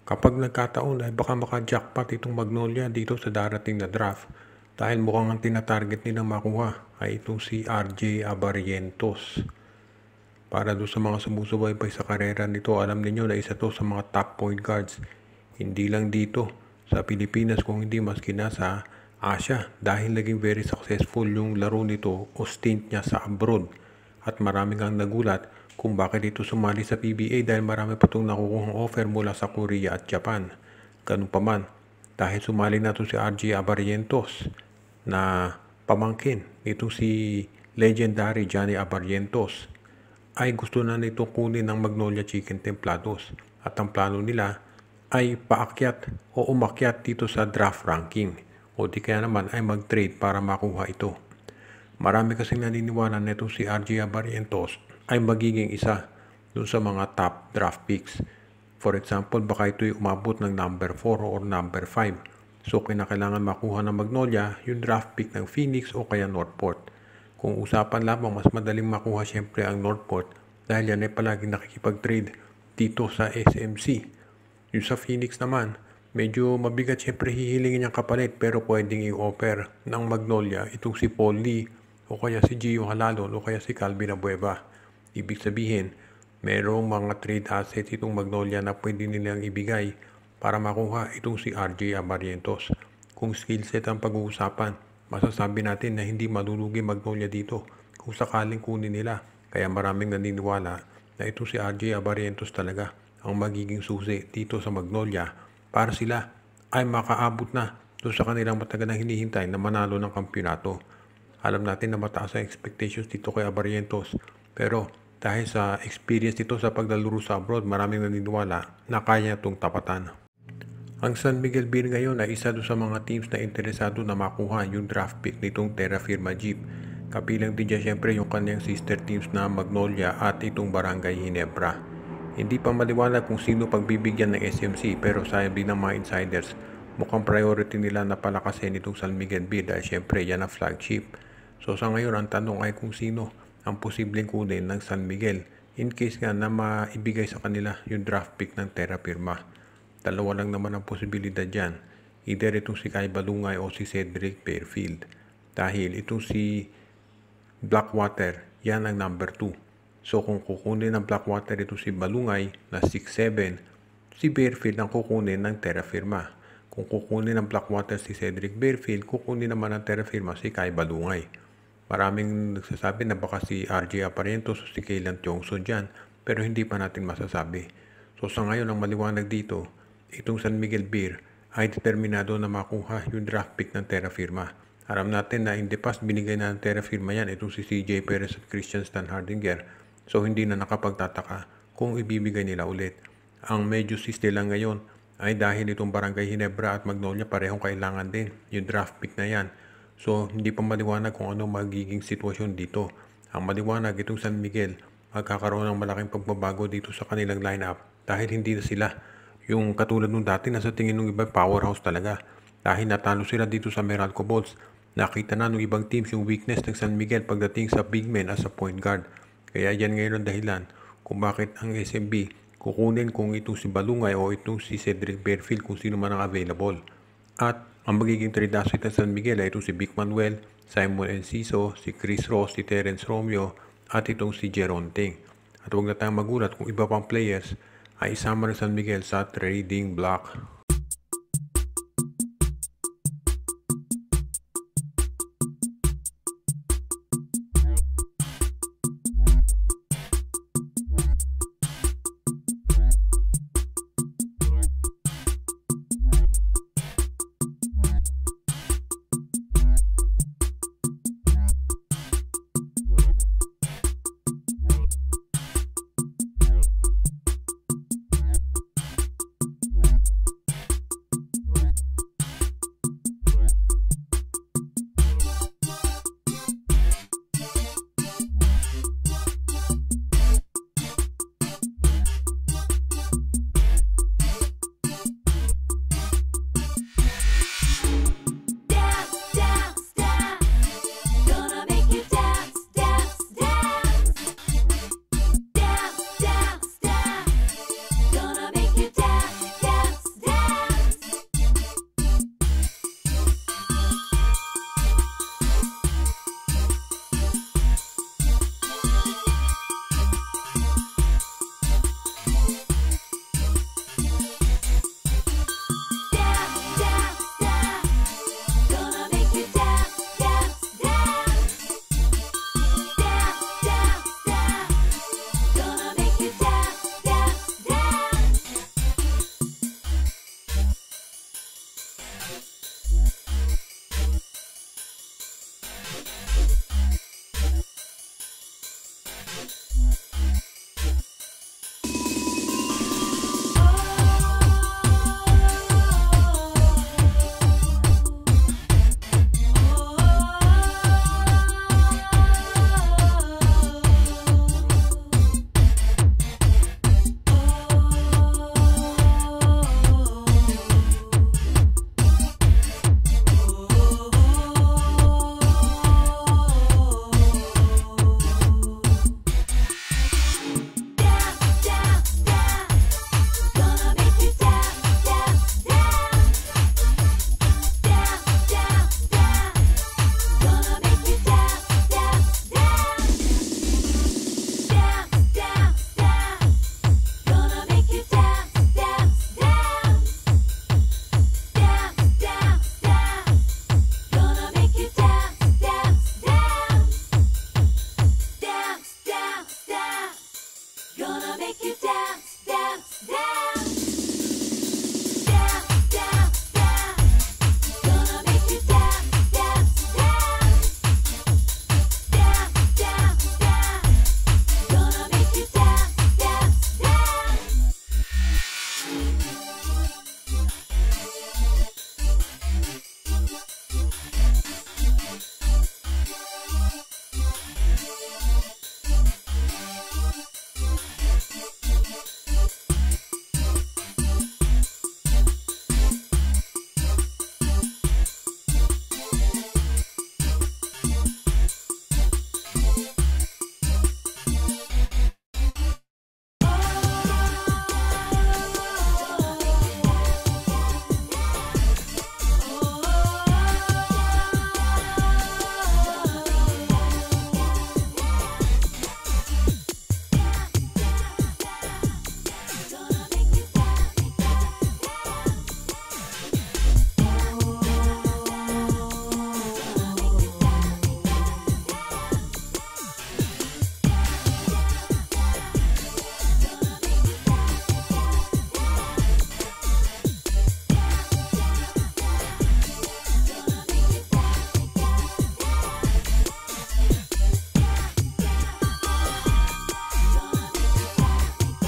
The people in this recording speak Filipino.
Kapag nagkataon ay baka maka-jackpot itong Magnolia dito sa darating na draft dahil mukhang ang tina-target nilang makuha ay itong si RJ Abarientos. Para doon sa mga sumusubaybay sa karera nito, alam niyo na isa to sa mga top point guards. Hindi lang dito sa Pilipinas kung hindi maski na sa Asia dahil naging very successful yung laro nito o stint niya sa abroad. At maraming ang nagulat kung bakit ito sumali sa PBA dahil marami pa itong nakukuhang offer mula sa Korea at Japan. Ganun pa man, dahil sumali na ito si RJ Abarientos na pamangkin ito si legendary Johnny Abarientos ay gusto na nito kunin ng Magnolia Chicken Templados at ang plano nila ay paakyat o umakyat dito sa draft ranking o di kaya naman ay mag-trade para makuha ito. Marami kasing naniniwala na itong si RJ Abarientos ay magiging isa dun sa mga top draft picks. For example, baka ito'y umabot ng number 4 or number 5. So, kinakailangan makuha ng Magnolia yung draft pick ng Phoenix o kaya Northport. Kung usapan lamang, mas madaling makuha siyempre ang Northport dahil yan ay palaging nakikipag-trade dito sa SMC. Yung sa Phoenix naman, medyo mabigat siyempre hihilingin niyang kapalit pero pwedeng i-offer ng Magnolia itong si Paul Lee o kaya si Gio Halalon o kaya si Calvin Abueva. Ibig sabihin, merong mga trade assets itong Magnolia na pwede nilang ibigay para makuha itong si RJ Abarientos. Kung skill set ang pag-uusapan, masasabi natin na hindi malulugi Magnolia dito kung sakaling kunin nila. Kaya maraming naniniwala na itong si RJ Abarientos talaga ang magiging susi dito sa Magnolia para sila ay makaabot na doon sa kanilang matagal na hinihintay na manalo ng kampyonato. Alam natin na mataas ang expectations dito kay Abarientos pero dahil sa experience nito sa paglalaro sa abroad, maraming naniniwala na kaya itong tapatan. Ang San Miguel Beer ngayon ay isa doon sa mga teams na interesado na makuha yung draft pick nitong Terra Firma Jeep. Kapilang din dyan syempre yung kanyang sister teams na Magnolia at itong Barangay Ginebra. Hindi pa maliwanag kung sino pagbibigyan ng SMC pero sabi ng mga insiders, mukhang priority nila na palakasin itong San Miguel Beer dahil syempre yan ang flagship. So sa ngayon ang tanong ay kung sino ang posibleng kunin ng San Miguel in case nga na maibigay sa kanila yung draft pick ng Terra Firma. Dalawa lang naman ang posibilidad dyan. Either itong si Kai Balungay o si Cedric Fairfield. Dahil itong si Blackwater, yan ang number 2. So kung kukunin ng Blackwater itong si Balungay na 6'7", si Fairfield ang kukunin ng Terra Firma. Kung kukunin ng Blackwater si Cedric Fairfield, kukunin naman ng Terra Firma si Kai Balungay. Maraming nagsasabi na baka si RJ Abarientos o si Kaylan Tiongso dyan, pero hindi pa natin masasabi. So sa ngayon ang maliwanag dito, itong San Miguel Beer ay determinado na makuha yung draft pick ng Terra Firma. Alam natin na in the past binigay na ng Terra Firma yan itong si CJ Perez at Christian Stan Hardinger. So hindi na nakapagtataka kung ibibigay nila ulit. Ang medyo siste lang ngayon ay dahil itong Barangay Ginebra at Magnolia parehong kailangan din yung draft pick na yan. So, hindi pa maliwanag kung ano magiging sitwasyon dito. Ang maliwanag itong San Miguel, magkakaroon ng malaking pagbabago dito sa kanilang lineup dahil hindi na sila yung katulad nung dati na sa tingin ng iba powerhouse talaga. Dahil natalo sila dito sa Meralco Bulls, nakita na ng ibang teams yung weakness ng San Miguel pagdating sa big men as a point guard. Kaya yan ngayon ang dahilan kung bakit ang SMB kukunin kung itong si Balungay o itong si Cedric Fairfield kung sino man ang available. At ang magiging trade asset ng San Miguel ay itong si Vic Manuel, Simon Enciso, si Chris Ross, si Terence Romeo, at itong si Jeron Ting. At huwag na tayong magulat kung iba pang players ay isama ng San Miguel sa trading block.